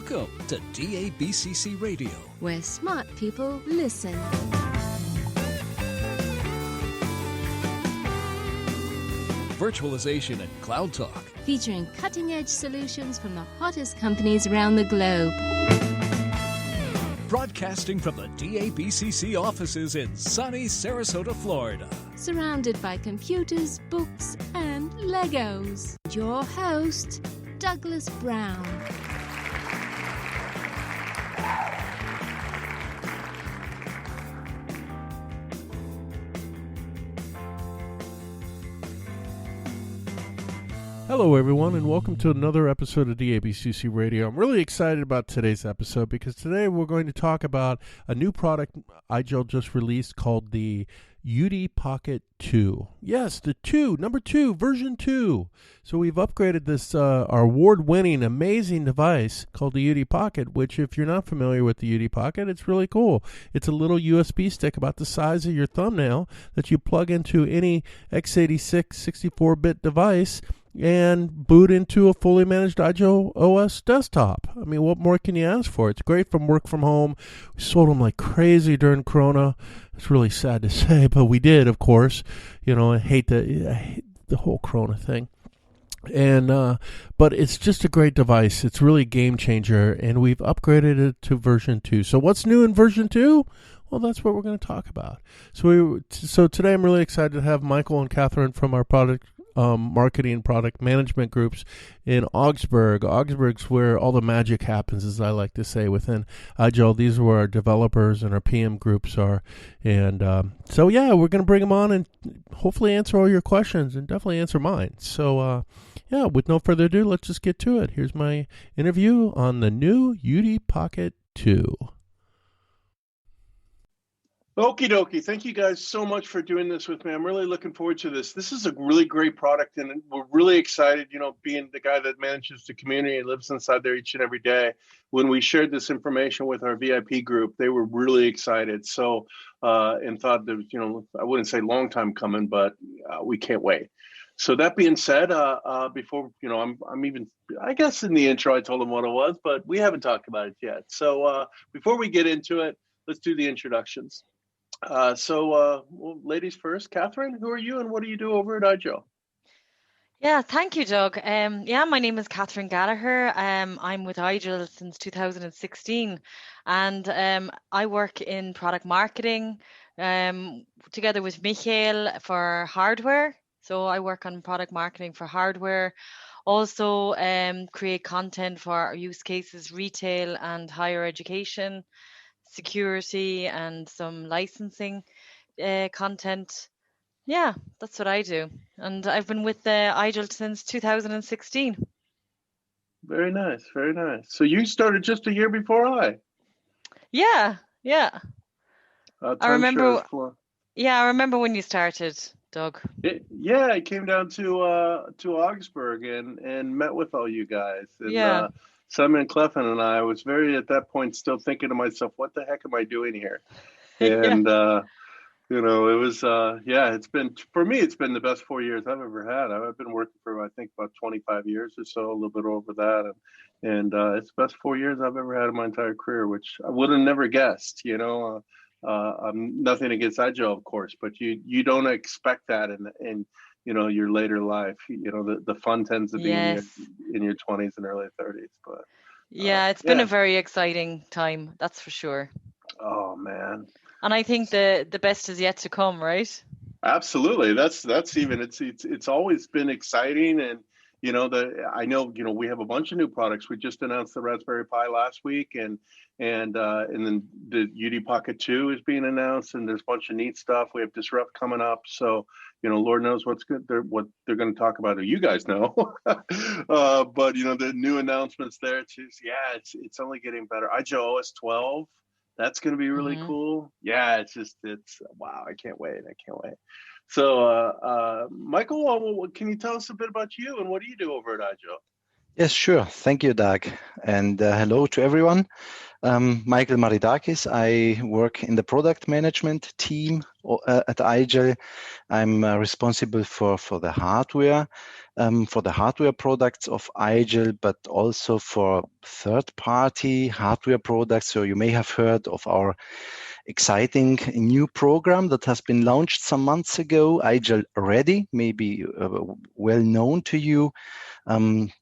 Welcome to DABCC Radio, where smart people listen. Virtualization and Cloud Talk, Featuring cutting-edge solutions from the hottest companies around the globe. broadcasting from the DABCC offices in sunny Sarasota, Florida. Surrounded by computers, books, and Legos. Your host, Douglas Brown. Hello, everyone, and welcome to another episode of DABCC Radio. I'm really excited about today's episode because today we're going to talk about a new product IGEL just released called the UD Pocket 2. Yes, the 2, number 2, version 2. So we've upgraded this, our award-winning, amazing device called the UD Pocket, which if you're not familiar with the UD Pocket, it's really cool. It's a little USB stick about the size of your thumbnail that you plug into any x86 64-bit device and boot into a fully managed IGEL OS desktop. I mean, what more can you ask for? It's great from work from home. We sold them like crazy during Corona. It's really sad to say, but we did, of course. You know, I hate the whole Corona thing. And but it's just a great device. It's really a game changer, and we've upgraded it to version 2. So what's new in version 2? Well, that's what we're going to talk about. So today I'm really excited to have Michail and Catherine from our product marketing product management groups in Augsburg. Augsburg's where all the magic happens, as I like to say, within IGEL. These are where our developers and our PM groups are. And so, yeah, we're going to bring them on and hopefully answer all your questions and definitely answer mine. So, yeah, with no further ado, let's just get to it. Here's my interview on the new UD Pocket 2. Okie dokie. Thank you guys so much for doing this with me. I'm really looking forward to this. This is a really great product, and we're really excited, you know, being the guy that manages the community and lives inside there each and every day. When we shared this information with our VIP group, they were really excited. So, and thought that, you know, I wouldn't say long time coming, but we can't wait. So that being said, before, you know, I'm even, I guess in the intro, I told them what it was, but we haven't talked about it yet. So before we get into it, let's do the introductions. Well, ladies first. Catherine, who are you and what do you do over at IGEL? Yeah, thank you, Doug. My name is Catherine Gallagher. I'm with IGEL since 2016, and I work in product marketing together with Michail for hardware. So I work on product marketing for hardware. Also create content for our use cases, retail and higher education, security, and some licensing content. Yeah, that's what I do. And I've been with IGEL since 2016. Very nice, very nice. So you started just a year before I. Yeah. I remember. Yeah, I remember when you started, Doug. I came down to Augsburg and met with all you guys. And, yeah. Simon Cleffin and I was at that point still thinking to myself, what the heck am I doing here? And, you know, it was, it's been, for me, it's been the best 4 years I've ever had. I've been working for, I think, about 25 years or so, a little bit over that. And it's the best 4 years I've ever had in my entire career, which I would have never guessed, you know. I'm nothing against IGEL, of course, but you don't expect that in you know, your later life. You know, the fun tends to be in your 20s and early 30s. But it's been a very exciting time, that's for sure. Oh man! And I think the best is yet to come, right? Absolutely. That's even it's always been exciting, and you know I know, you know, we have a bunch of new products. We just announced the Raspberry Pi last week, and then the UD Pocket 2 is being announced, and there's a bunch of neat stuff. We have Disrupt coming up, so you know, Lord knows what they're going to talk about, or you guys know. But you know, the new announcements there too. It's only getting better. IGEL OS 12, that's going to be really cool. Yeah, it's wow. I can't wait. So, Michail, can you tell us a bit about you and what do you do over at IGEL? Yes, sure. Thank you, Doug. And hello to everyone. Michail Maridakis. I work in the product management team at IGEL. I'm responsible for the hardware products of IGEL, but also for third-party hardware products. So you may have heard of our exciting new program that has been launched some months ago, IGEL Ready, maybe well known to you,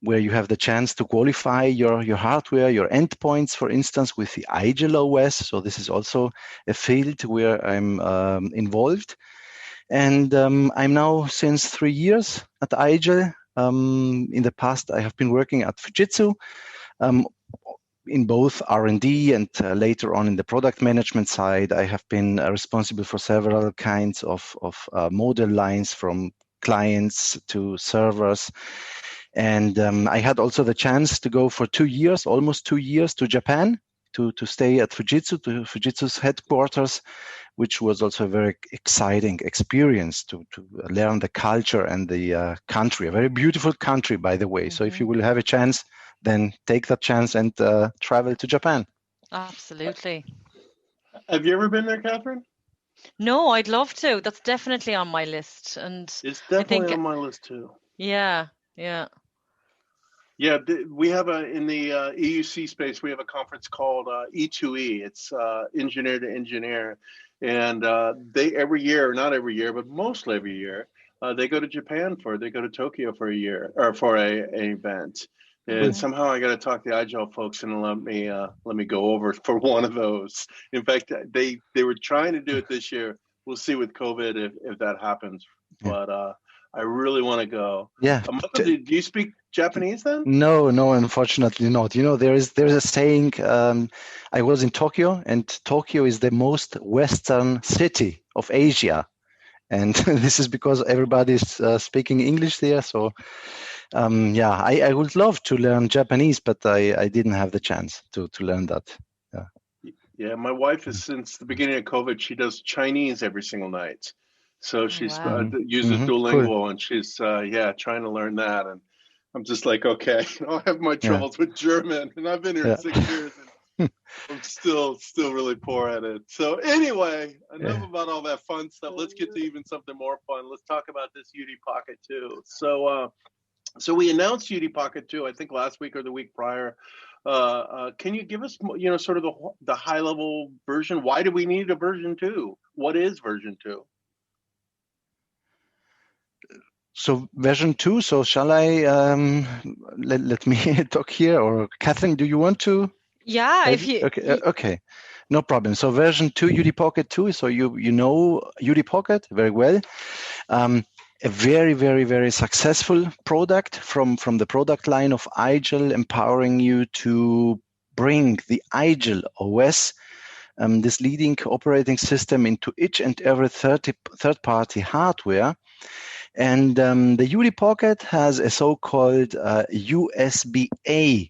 where you have the chance to qualify your hardware, your endpoints, for instance, with the IGEL OS. So this is also a field where I'm involved. And I'm now since 3 years at IGEL. In the past, I have been working at Fujitsu in both R&D and later on in the product management side. I have been responsible for several kinds of model lines, from clients to servers. And I had also the chance to go for 2 years, almost 2 years, to Japan to stay at Fujitsu's headquarters, which was also a very exciting experience to learn the culture and the country. A very beautiful country, by the way. Mm-hmm. So if you will have a chance, then take that chance and travel to Japan. Absolutely. Have you ever been there, Catherine? No, I'd love to. That's definitely on my list. And it's definitely on my list too. Yeah. Yeah, we have in the EUC space, we have a conference called E2E. It's engineer to engineer. And they every year, not every year, but mostly every year, they go to Japan they go to Tokyo for a year, or for an event. And somehow I got to talk to the IGEL folks and let me go over for one of those. In fact, they were trying to do it this year. We'll see with COVID if that happens. But I really want to go. Yeah. Do you speak Japanese then? No, unfortunately not. You know, there's a saying. I was in Tokyo, and Tokyo is the most Western city of Asia, and this is because everybody's speaking English there. So, I would love to learn Japanese, but I didn't have the chance to learn that. Yeah, my wife is, since the beginning of COVID, she does Chinese every single night. So she's uses Duolingo, cool. And she's trying to learn that. And I'm just like, okay, I have my troubles with German, and I've been here 6 years, and I'm still really poor at it. So anyway, enough about all that fun stuff. Let's get to even something more fun. Let's talk about this UD Pocket 2. So we announced UD Pocket 2, I think last week or the week prior. Can you give us, sort of the high level version? Why do we need a version 2? What is version 2? So version 2, so shall I let me talk here, or Catherine, do you want to? Yeah, if you... Okay, no problem. So version 2, UD Pocket 2, so you know UD Pocket very well. A very, very, very successful product from the product line of IGEL, empowering you to bring the IGEL OS, this leading operating system, into each and every third-party hardware. And the UD Pocket has a so-called USB-A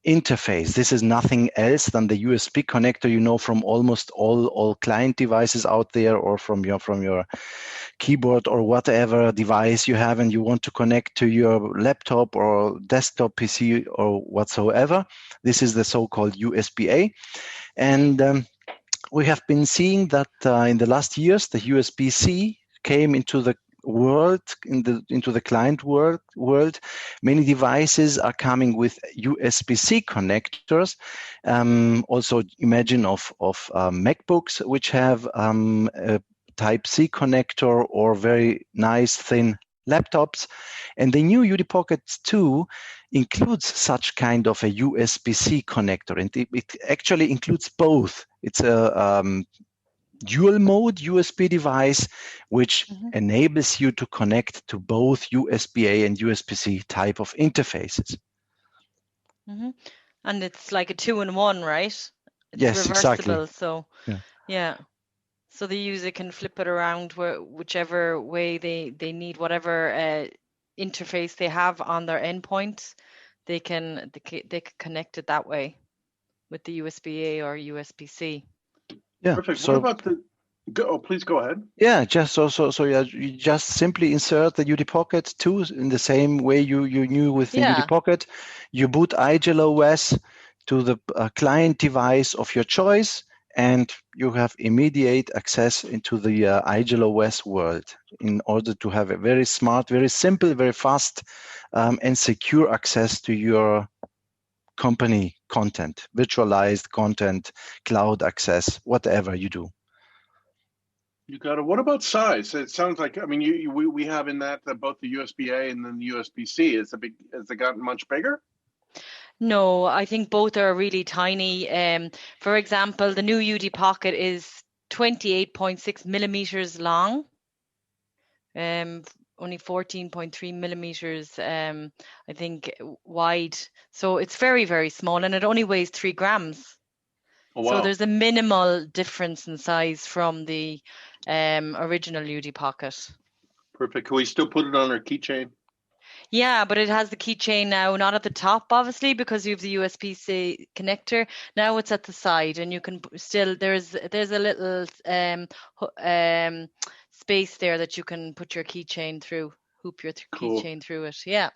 interface. This is nothing else than the USB connector you know from almost all client devices out there, or from your keyboard or whatever device you have and you want to connect to your laptop or desktop PC or whatsoever. This is the so-called USB-A. And we have been seeing that in the last years, the USB-C came into the world, into the client world. Many devices are coming with USB-C connectors. Also imagine of MacBooks, which have a Type-C connector, or very nice thin laptops. And the new UD Pocket 2 includes such kind of a USB-C connector, and it actually includes both. It's a dual mode USB device, which enables you to connect to both USB-A and USB-C type of interfaces. And it's like a 2-in-1, right? It's yes, reversible, exactly. So yeah. So the user can flip it around whichever way they need, whatever interface they have on their endpoint, they can connect it that way with the USB-A or USB-C. Yeah. Perfect. So, what about please go ahead. Yeah, just you just simply insert the UD Pocket 2 in the same way you knew with the UD Pocket. You boot IGEL OS to the client device of your choice, and you have immediate access into the IGEL OS world in order to have a very smart, very simple, very fast, and secure access to your company content, virtualized content, cloud access, whatever you do. You got it. What about size? It sounds like, I mean, we have in that both the USB-A and then the USB-C. Has it gotten much bigger? No, I think both are really tiny. For example, the new UD Pocket is 28.6 millimeters long, only 14.3 millimeters, I think, wide. So it's very, very small, and it only weighs 3 grams. Oh, wow. So there's a minimal difference in size from the original UD Pocket. Perfect. Can we still put it on our keychain? Yeah, but it has the keychain now, not at the top, obviously, because you have the USB-C connector. Now it's at the side, and you can still, there's a little space there that you can put your keychain through, hoop your keychain through it. Yeah.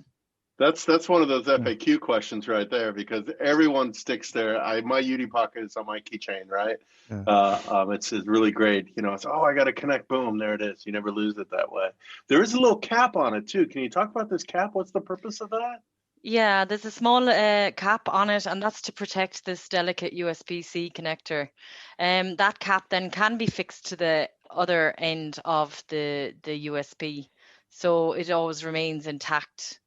That's one of those FAQ questions right there, because everyone sticks there. My UD Pocket is on my keychain, right? Yeah. It's really great. You know, it's, I got to connect. Boom, there it is. You never lose it that way. There is a little cap on it too. Can you talk about this cap? What's the purpose of that? Yeah, there's a small cap on it, and that's to protect this delicate USB-C connector. That cap then can be fixed to the other end of the USB, so it always remains intact.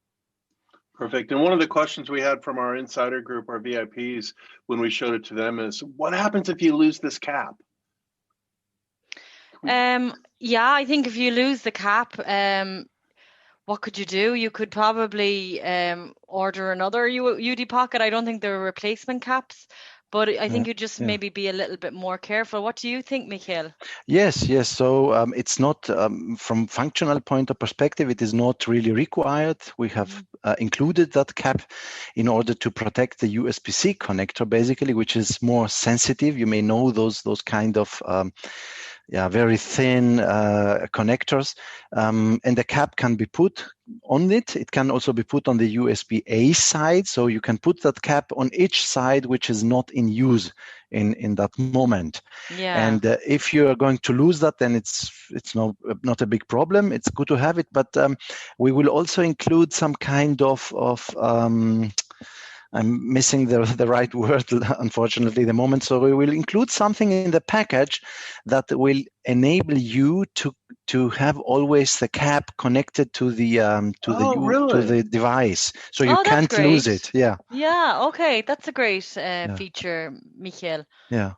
Perfect. And one of the questions we had from our insider group, our VIPs, when we showed it to them is, what happens if you lose this cap? Yeah, I think if you lose the cap, what could you do? You could probably order another UD Pocket. I don't think there are replacement caps, but I think you just maybe be a little bit more careful. What do you think, Michail? Yes. So it's not, from functional point of perspective, it is not really required. We have included that cap in order to protect the USB-C connector, basically, which is more sensitive. You may know those kind of very thin connectors, and the cap can be put on it. It can also be put on the USB-A side, so you can put that cap on each side which is not in use in that moment. Yeah. And if you are going to lose that, then it's not a big problem. It's good to have it, but we will also include some kind of I'm missing the right word, unfortunately, at the moment. So we will include something in the package that will enable you to have always the cap connected to the to the device, so you can't lose it. Yeah. Yeah. Okay, that's a great feature, Michail. Yeah.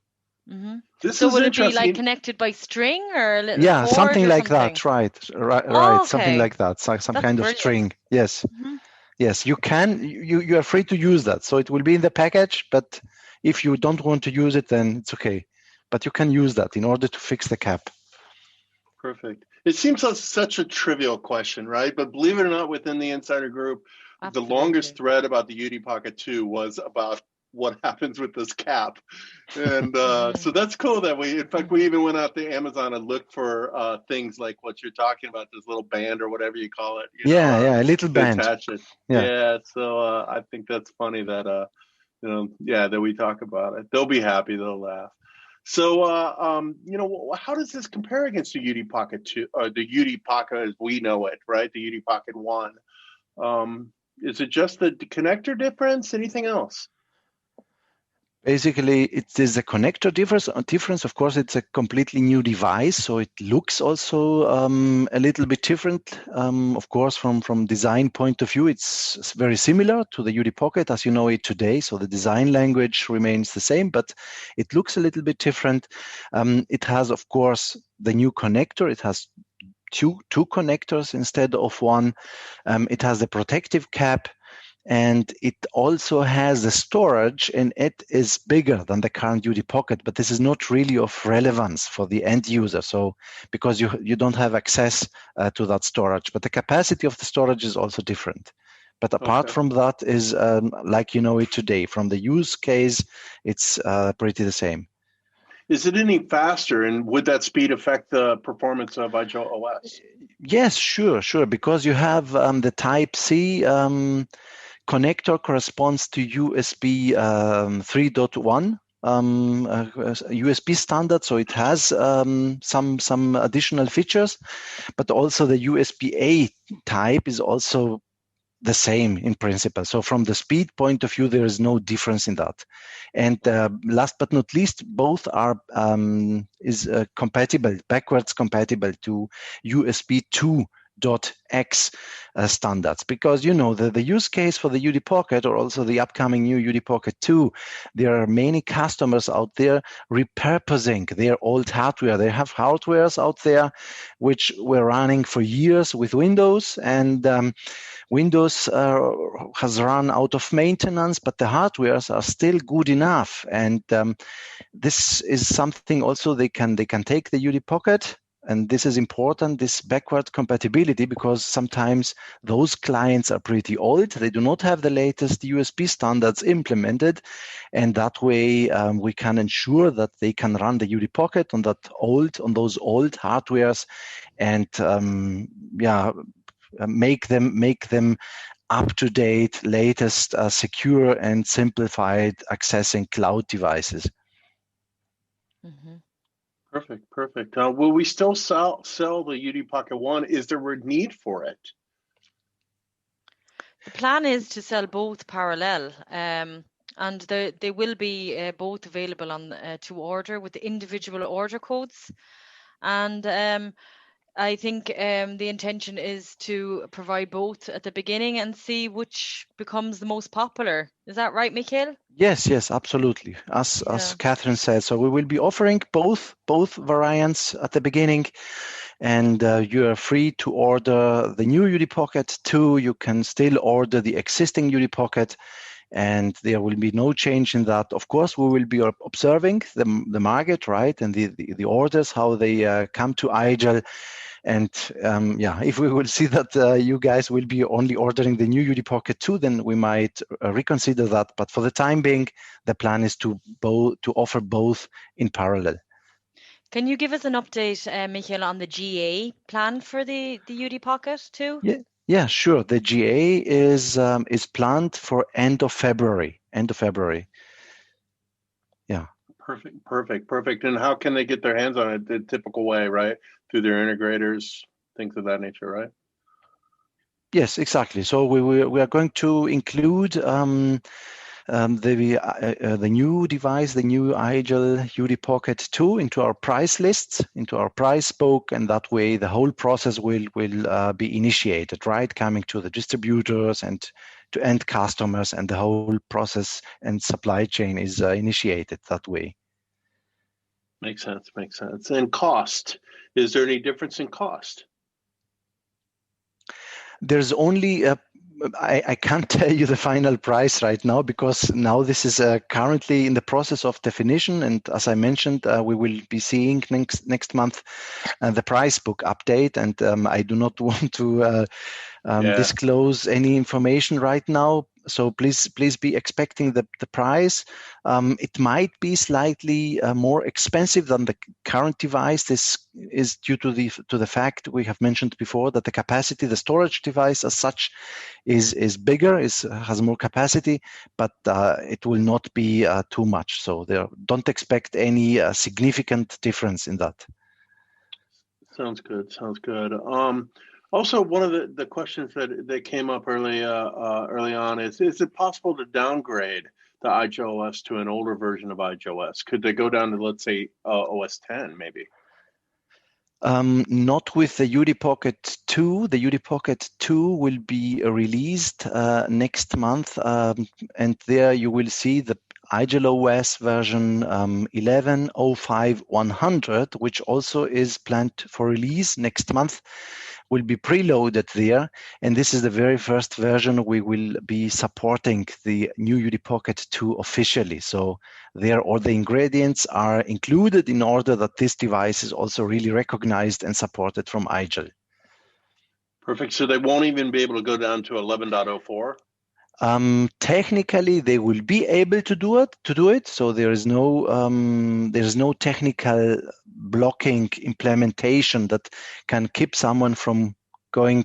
Mm-hmm. So will it be like connected by string or a little cord something or like something? that. Right. Oh, okay. Something like that. Some that's kind of string. Yes. Mm-hmm. Yes, you can. You are free to use that. So it will be in the package, but if you don't want to use it, then it's okay. But you can use that in order to fix the cap. Perfect. It seems like such a trivial question, right? But believe it or not, within the insider group, the longest thread about the UD Pocket 2 was about what happens with this cap. And so that's cool that we even went out to Amazon and looked for things like what you're talking about, this little band or whatever you call it. A little band. Attach it. Yeah. So I think that's funny that, that we talk about it. They'll be happy. They'll laugh. So, how does this compare against the UD Pocket 2 or the UD Pocket as we know it, right? The UD Pocket 1. Is it just the connector difference? Anything else? Basically, it is a connector difference. Of course, it's a completely new device, so it looks also a little bit different. Of course, from design point of view, it's very similar to the UD Pocket as you know it today. So the design language remains the same, but it looks a little bit different. It has, of course, the new connector. It has two connectors instead of one. It has the protective cap. And it also has the storage, and it is bigger than the current UD Pocket, but this is not really of relevance for the end user. So because you don't have access to that storage, but the capacity of the storage is also different. But apart from that is like you know it today. From the use case, it's pretty the same. Is it any faster, and would that speed affect the performance of IGEL OS? Yes, sure, because you have the Type-C connector corresponds to USB 3.1 USB standard, so it has some additional features, but also the USB-A type is also the same in principle. So from the speed point of view, there is no difference in that. And last but not least, both are compatible, backwards compatible to USB 2.x standards, because the use case for the UD Pocket, or also the upcoming new UD Pocket 2, there are many customers out there repurposing their old hardware. They have hardwares out there which were running for years with Windows, and Windows has run out of maintenance, but the hardwares are still good enough. And this is something also they can take the UD Pocket. And this is important, this backward compatibility, because sometimes those clients are pretty old. They do not have the latest USB standards implemented. And that way we can ensure that they can run the UD Pocket on those old hardwares, and make them up to date, latest, secure and simplified accessing cloud devices. Mm-hmm. Perfect. Will we still sell the UD Pocket 1? Is there a need for it? The plan is to sell both parallel, and they will be both available on to order with the individual order codes. And I think the intention is to provide both at the beginning and see which becomes the most popular. Is that right, Michail? Yes, absolutely. As Catherine said, so we will be offering both variants at the beginning, and you are free to order the new UD Pocket 2. You can still order the existing UD Pocket, and there will be no change in that. Of course, we will be observing the market, right, and the orders, how they come to IGEL. And if we will see that you guys will be only ordering the new UD Pocket 2, then we might reconsider that. But for the time being, the plan is to offer both in parallel. Can you give us an update, Michail, on the GA plan for the UD Pocket 2? Yeah, sure. The GA is planned for end of February. Yeah. Perfect. And how can they get their hands on it the typical way, right? Through their integrators, things of that nature, right? Yes, exactly. So we are going to include the new device, the new IGEL UD Pocket 2 into our price lists, into our price book, and that way the whole process will be initiated, right? Coming to the distributors and to end customers, and the whole process and supply chain is initiated that way. Makes sense. And cost, is there any difference in cost? There's only I can't tell you the final price right now, because now this is currently in the process of definition. And as I mentioned, we will be seeing next month the price book update. And I do not want to disclose any information right now. So please be expecting the price. It might be slightly more expensive than the current device. This is due to the fact we have mentioned before that the capacity, the storage device as such, is bigger, has more capacity, but it will not be too much. So don't expect any significant difference in that. Sounds good. Also, one of the questions that came up early on is it possible to downgrade the IGEL OS to an older version of IGEL OS? Could they go down to, let's say, OS 10 maybe? Not with the UD Pocket 2. The UD Pocket 2 will be released next month, and there you will see the IGEL OS version 11.05.100, which also is planned for release next month, will be preloaded there. And this is the very first version we will be supporting the new UD Pocket 2 officially. So there all the ingredients are included in order that this device is also really recognized and supported from IGEL. Perfect. So they won't even be able to go down to 11.04? Technically, they will be able to do it. So there is no technical blocking implementation that can keep someone from going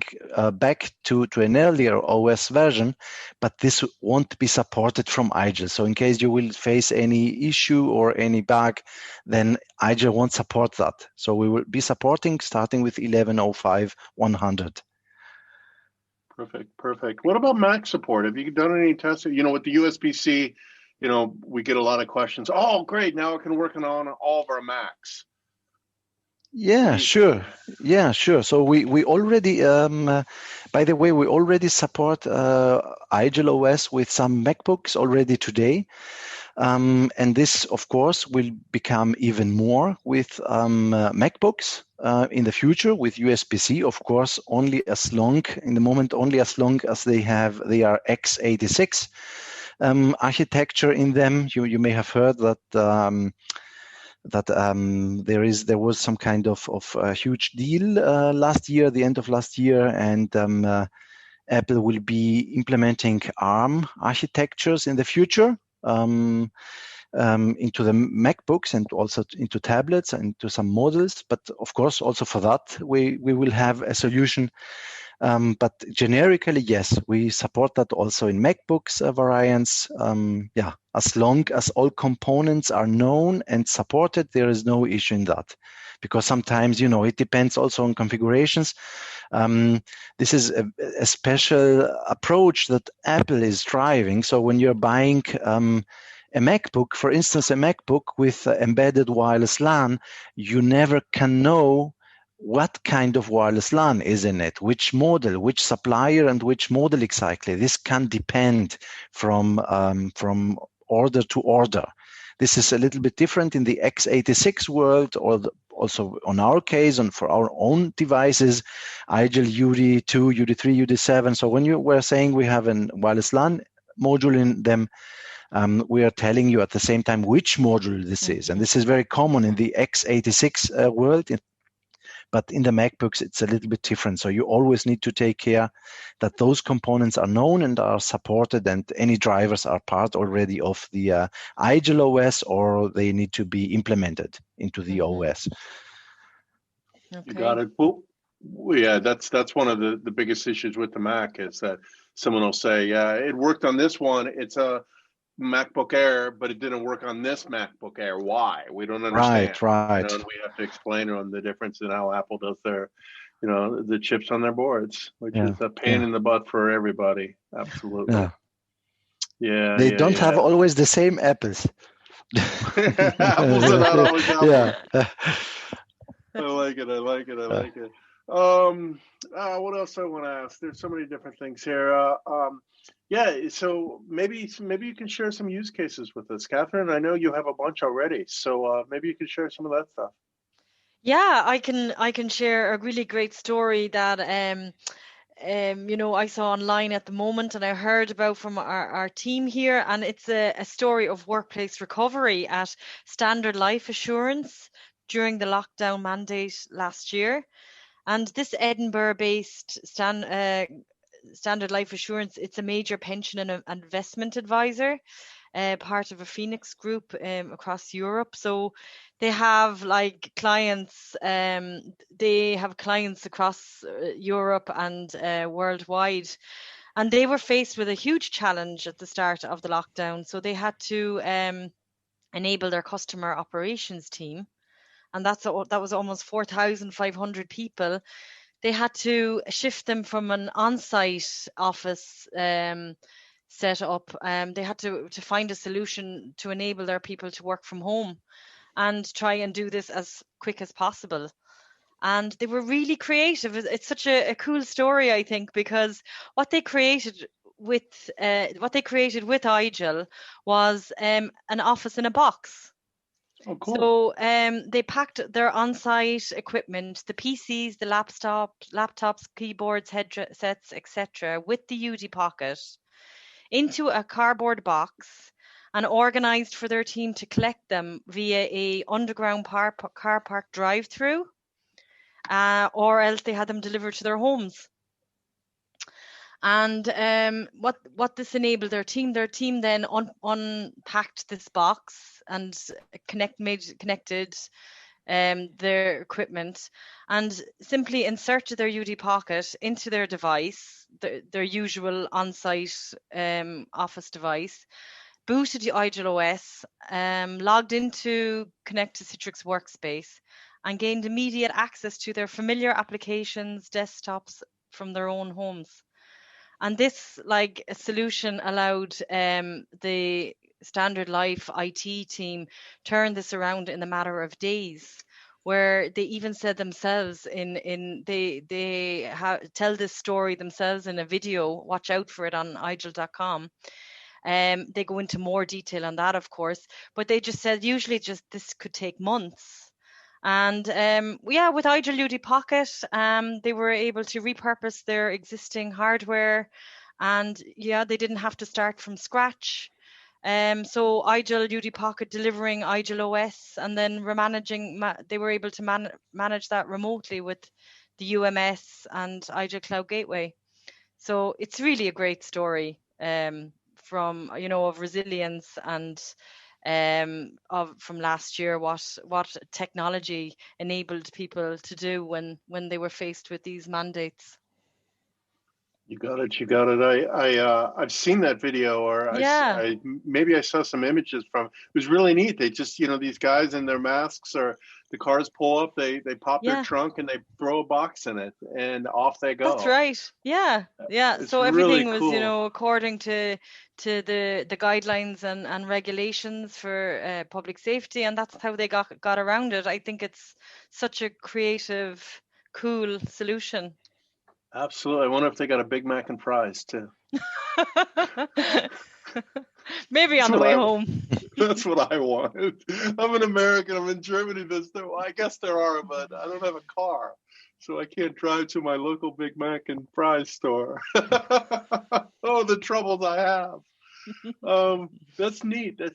back to an earlier OS version, but this won't be supported from IGEL. So in case you will face any issue or any bug, then IGEL won't support that. So we will be supporting starting with 11.05.100. Perfect. What about Mac support? Have you done any testing? With the USB-C, we get a lot of questions. Oh, great. Now it can work on all of our Macs. Yeah, sure. Yeah, sure. So we already, by the way, we already support IGEL OS with some MacBooks already today. And this, of course, will become even more with MacBooks in the future with USB-C, of course, only as long as they are x86 architecture in them. You may have heard that there was some kind of a huge deal last year, the end of last year, and Apple will be implementing ARM architectures in the future into the MacBooks and also into tablets and into some models. But of course, also for that, we will have a solution. But generically, yes, we support that also in MacBooks variants. As long as all components are known and supported, there is no issue in that. Because sometimes, it depends also on configurations. This is a special approach that Apple is driving. So when you're buying a MacBook, for instance, a MacBook with embedded wireless LAN, you never can know what kind of wireless LAN is in it, which model, which supplier, and which model exactly. This can depend from order to order. This is a little bit different in the x86 world, or also on our case and for our own devices, IGEL UD2, UD3, UD7. So when you were saying we have a wireless LAN module in them, we are telling you at the same time which module this is. And this is very common in the x86 world. But in the MacBooks, it's a little bit different. So you always need to take care that those components are known and are supported, and any drivers are part already of the IGEL OS, or they need to be implemented into the OS. Okay. You got it. Well, yeah, that's one of the biggest issues with the Mac is that someone will say, yeah, it worked on this one. It's a MacBook Air, but it didn't work on this MacBook Air. Why? We don't understand. Right. And we have to explain on the difference in how Apple does their, the chips on their boards, which is a pain in the butt for everybody. Absolutely. Yeah. They don't have always the same apples. Apples are not always apples. Yeah. I like it. What else I want to ask? There's so many different things here. So maybe you can share some use cases with us, Catherine. I know you have a bunch already, so maybe you can share some of that stuff. Yeah, I can share a really great story that I saw online at the moment, and I heard about from our team here, and it's a story of workplace recovery at Standard Life Assurance during the lockdown mandate last year. And this Edinburgh-based Standard Life Assurance, it's a major pension and investment advisor, part of a Phoenix group across Europe. So they have clients, across Europe and worldwide. And they were faced with a huge challenge at the start of the lockdown. So they had to enable their customer operations team. And that was almost 4,500 people. They had to shift them from an on-site office set up. They had to find a solution to enable their people to work from home and try and do this as quick as possible. And they were really creative. It's such a cool story, I think, because what they created with IGEL was an office in a box. Oh, cool. So they packed their on-site equipment, the PCs, the laptops, keyboards, headsets, etc., with the UD Pocket into a cardboard box and organized for their team to collect them via a underground car park drive-through, or else they had them delivered to their homes. And what this enabled their team then unpacked this box and connected their equipment and simply inserted their UD Pocket into their device, their usual on-site office device, booted the IGEL OS, logged into Connect to Citrix Workspace, and gained immediate access to their familiar applications, desktops from their own homes. And this solution allowed the Standard Life IT team turn this around in a matter of days, where they even said themselves they tell this story themselves in a video. Watch out for it on igel.com. They go into more detail on that, of course, but they just said usually this could take months. And with IGEL UD Pocket, they were able to repurpose their existing hardware, and they didn't have to start from scratch. So IGEL UD Pocket delivering IGEL OS, and then they were able to manage that remotely with the UMS and IGEL Cloud Gateway. So it's really a great story from of resilience and from last year, what technology enabled people to do when they were faced with these mandates. You got it. I've seen that video, or maybe I saw some images from. It was really neat. They just, these guys in their masks, or the cars pull up, they pop their trunk and they throw a box in it, and off they go. That's right. Yeah. It's so everything really was, cool. according to the guidelines and regulations for public safety, and that's how they got around it. I think it's such a creative, cool solution. Absolutely. I wonder if they got a Big Mac and fries too. Maybe on the way home. That's what I wanted. I'm an American. I'm in Germany. I guess there are, but I don't have a car, so I can't drive to my local Big Mac and fries store. Oh, the troubles I have. That's neat. One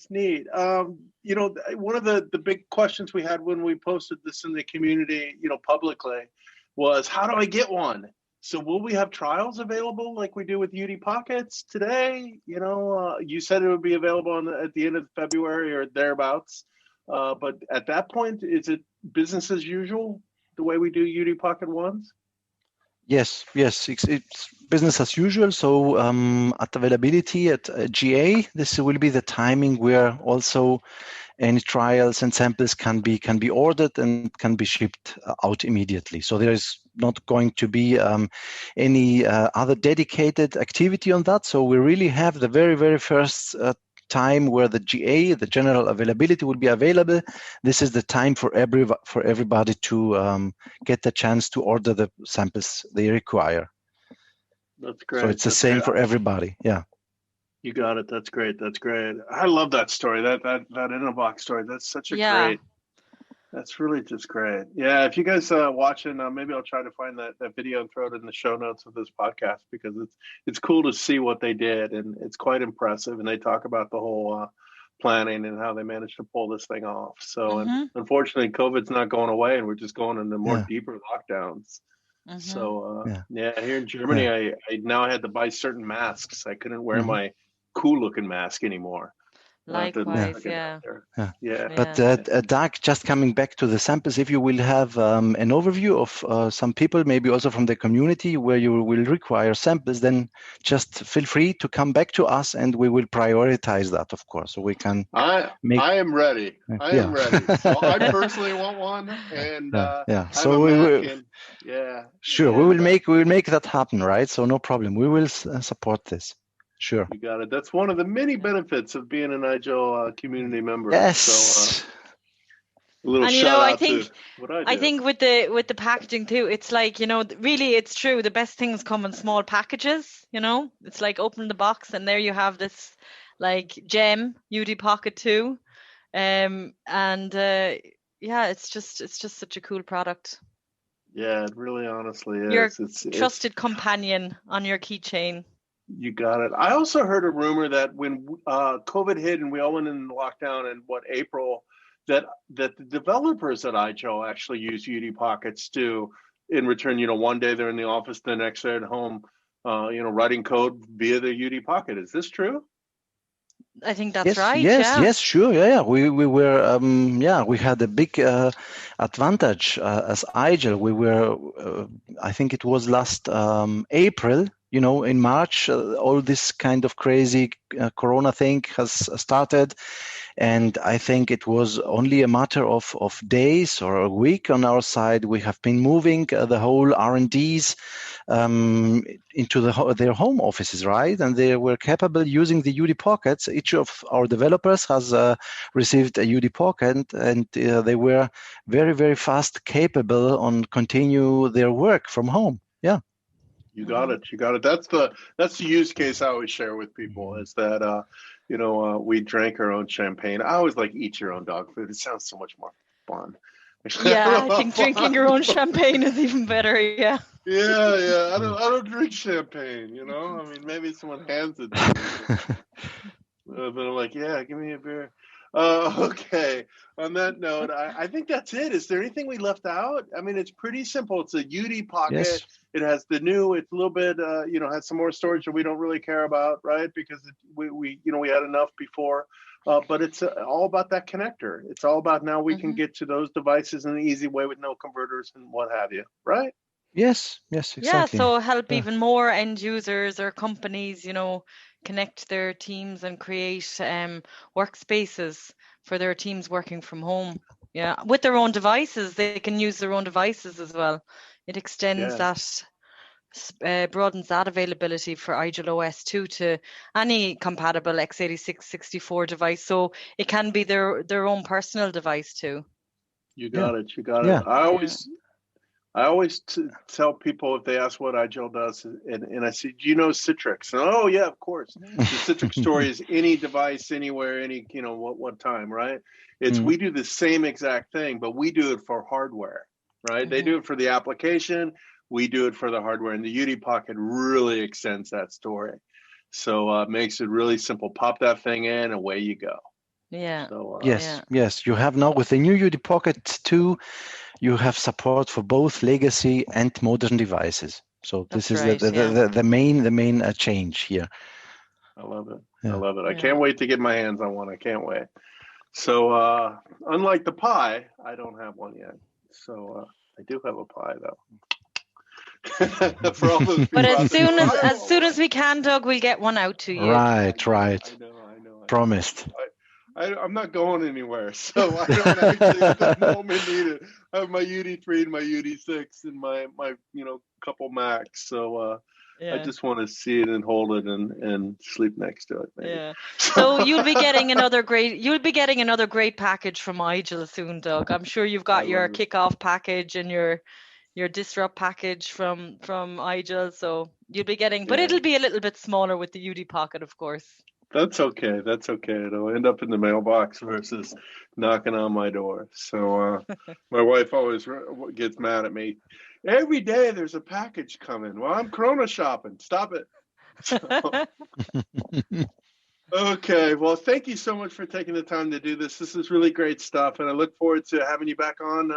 of the big questions we had when we posted this in the community, publicly, was how do I get one? So will we have trials available like we do with UD Pockets today? You said it would be available at the end of February or thereabouts. But at that point, is it business as usual, the way we do UD Pocket 1s? Yes, it's business as usual. So at availability at GA, this will be the timing where also any trials and samples can be ordered and can be shipped out immediately. So there is not going to be any other dedicated activity on that. So we really have the very, very first time where the GA, the general availability, will be available. This is the time for everybody to get the chance to order the samples they require. That's great. So it's the same for everybody. Yeah. You got it. That's great. I love that story. That in a box story. That's such a great. That's really just great. Yeah. If you guys watching, maybe I'll try to find that video and throw it in the show notes of this podcast, because it's cool to see what they did, and it's quite impressive. And they talk about the whole planning and how they managed to pull this thing off. So and unfortunately, COVID's not going away, and we're just going into more deeper lockdowns. So here in Germany, I now had to buy certain masks. I couldn't wear my cool looking mask anymore. Likewise, But Doug, just coming back to the samples, if you will have an overview of some people, maybe also from the community, where you will require samples, then just feel free to come back to us, and we will prioritize that, of course, so we can. I am ready. I am ready. So I personally want one, and So we will. Sure, we will make that happen, right? So no problem. We will support this. Sure. You got it. That's one of the many benefits of being an IGEL community member. Yes. So, a little shout out to what I do. I think with the packaging too, it's like, really it's true. The best things come in small packages, It's like open the box and there you have this gem, UD Pocket 2. It's just such a cool product. Yeah, it really honestly is. Your trusted companion on your keychain. You got it. I also heard a rumor that when COVID hit and we all went into lockdown in April, that the developers at IGEL actually use UD Pockets to, in return, one day they're in the office, the next day at home, writing code via the UD Pocket. Is this true? I think that's Yes, right. yes, Yeah. yes, sure. Yeah. We were we had a big advantage as IGEL. We were I think it was last April. In March, all this kind of crazy Corona thing has started, and I think it was only a matter of days or a week on our side. We have been moving the whole R&Ds into their home offices, right? And they were capable using the UD Pockets. Each of our developers has received a UD Pocket, and they were very, very fast capable on continue their work from home. Yeah. You got it. You got it. That's the use case I always share with people is that we drank our own champagne. I always like eat your own dog food. It sounds so much more fun. Yeah, I think drinking your own champagne is even better. Yeah. Yeah. I don't drink champagne. I mean, maybe someone hands it to me, but I'm like, yeah, give me a beer. Okay. On that note, I think that's it. Is there anything we left out? I mean, it's pretty simple. It's a UD Pocket. Yes. It has the new. It's a little bit, has some more storage that we don't really care about, right? Because we had enough before. But it's all about that connector. It's all about now we can get to those devices in an easy way with no converters and what have you, right? Yes, exactly. Yeah, so help even more end users or companies, connect their teams and create workspaces for their teams working from home. Yeah, with their own devices, they can use their own devices as well. It extends that, broadens that availability for IGEL OS 2 to any compatible x86 64 device. So it can be their own personal device too. You got it. Yeah. I always tell people if they ask what IGEL does, and I say, do you know Citrix? And, oh, yeah, of course. The Citrix story is any device, anywhere, any, what time, right? It's we do the same exact thing, but we do it for hardware, right? They do it for the application. We do it for the hardware. And the UD Pocket really extends that story. So it makes it really simple. Pop that thing in, away you go. Yeah. So, Yes. You have now with the new UD Pocket 2, you have support for both legacy and modern devices. So this is the main change here. I love it. Yeah. I love it. I can't wait to get my hands on one. I can't wait. So unlike the Pi, I don't have one yet. So I do have a Pi though. For all those people but as soon as we can, Doug, we'll get one out to you. Right. I know. Promised. I'm not going anywhere, so I don't actually at the moment need it. I have my UD3 and my UD6 and my couple Macs, so I just want to see it and hold it and sleep next to it. Maybe. Yeah. So you'll be getting another great package from IGEL soon, Doug. I'm sure you've got your kickoff package and your disrupt package from IGEL, so you'll be getting, but it'll be a little bit smaller with the UD Pocket, of course. That's okay. It'll end up in the mailbox versus knocking on my door. So my wife always gets mad at me. Every day there's a package coming. Well, I'm Corona shopping. Stop it. So, okay. Well, thank you so much for taking the time to do this. This is really great stuff. And I look forward to having you back on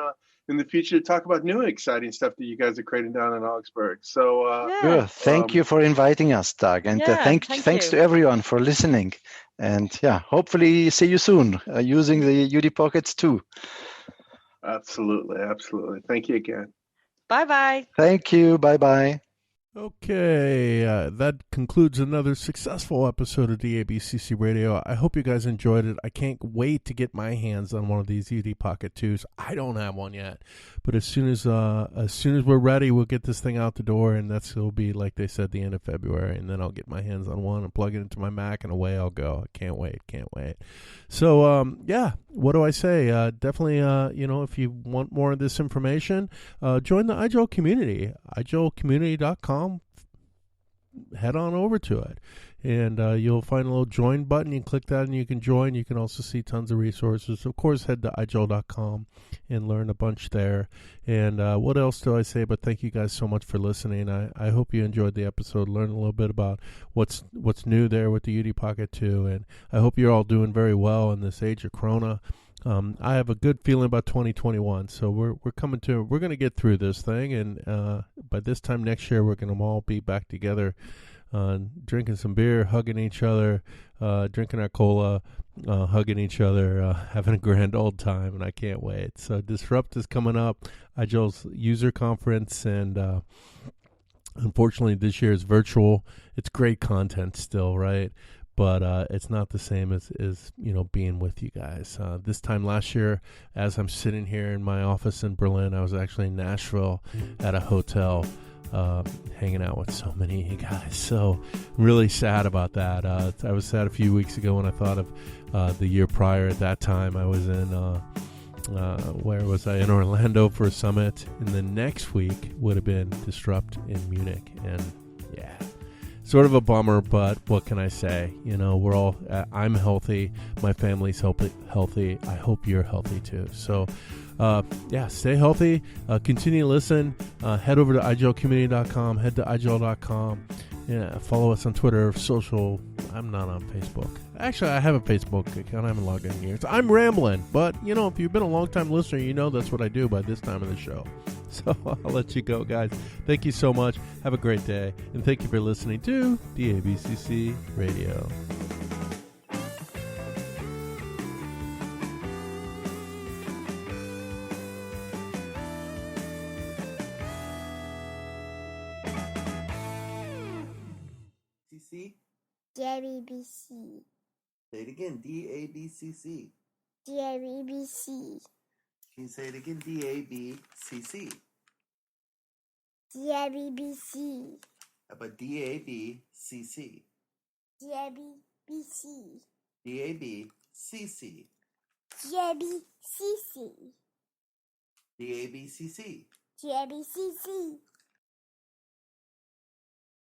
in the future to talk about new exciting stuff that you guys are creating down in Augsburg. So thank you for inviting us, Doug, and thanks to everyone for listening. And hopefully see you soon using the UD Pockets too. Absolutely. Thank you again. Bye-bye. Thank you. Bye-bye. Okay, that concludes another successful episode of DABCC Radio. I hope you guys enjoyed it. I can't wait to get my hands on one of these UD Pocket 2s. I don't have one yet, but as soon as we're ready, we'll get this thing out the door, and it'll be, like they said, the end of February, and then I'll get my hands on one and plug it into my Mac, and away I'll go. I can't wait. So, what do I say? Definitely, if you want more of this information, join the IGEL community, IGELcommunity.com. Head on over to it, and you'll find a little join button. You can click that and you can join. You can also see tons of resources. Of course, head to igel.com and learn a bunch there. And what else do I say but thank you guys so much for listening. I hope you enjoyed the episode, learned a little bit about what's new there with the UD Pocket 2, and I hope you're all doing very well in this age of Corona. I have a good feeling about 2021, so we're going to get through this thing, and by this time next year we're going to all be back together drinking some beer, hugging each other, drinking our cola, hugging each other, having a grand old time, and I can't wait. So Disrupt is coming up, IGEL's user conference, and unfortunately this year is virtual. It's great content still, right? But it's not the same as being with you guys. This time last year, as I'm sitting here in my office in Berlin, I was actually in Nashville at a hotel, hanging out with so many of you guys. So I'm really sad about that. I was sad a few weeks ago when I thought of the year prior. At that time, I was in where was I? In Orlando for a summit, and the next week would have been Disrupt in Munich, and yeah. Sort of a bummer, but what can I say? We're all, I'm healthy. My family's healthy. I hope you're healthy too. So, stay healthy. Continue to listen. Head over to IGELcommunity.com. Head to IGEL.com. Yeah, follow us on Twitter, social. I'm not on Facebook. Actually, I have a Facebook account. I haven't logged in years. I'm rambling, but, if you've been a long-time listener, that's what I do by this time of the show. So I'll let you go, guys. Thank you so much. Have a great day. And thank you for listening to DABCC Radio. CC? DABC. Say it again. DABCC. DABC. Can you say it again? DABCC. DABC. How about DABCC? DABC. DABCC. DABCC. DABCC. DABCC.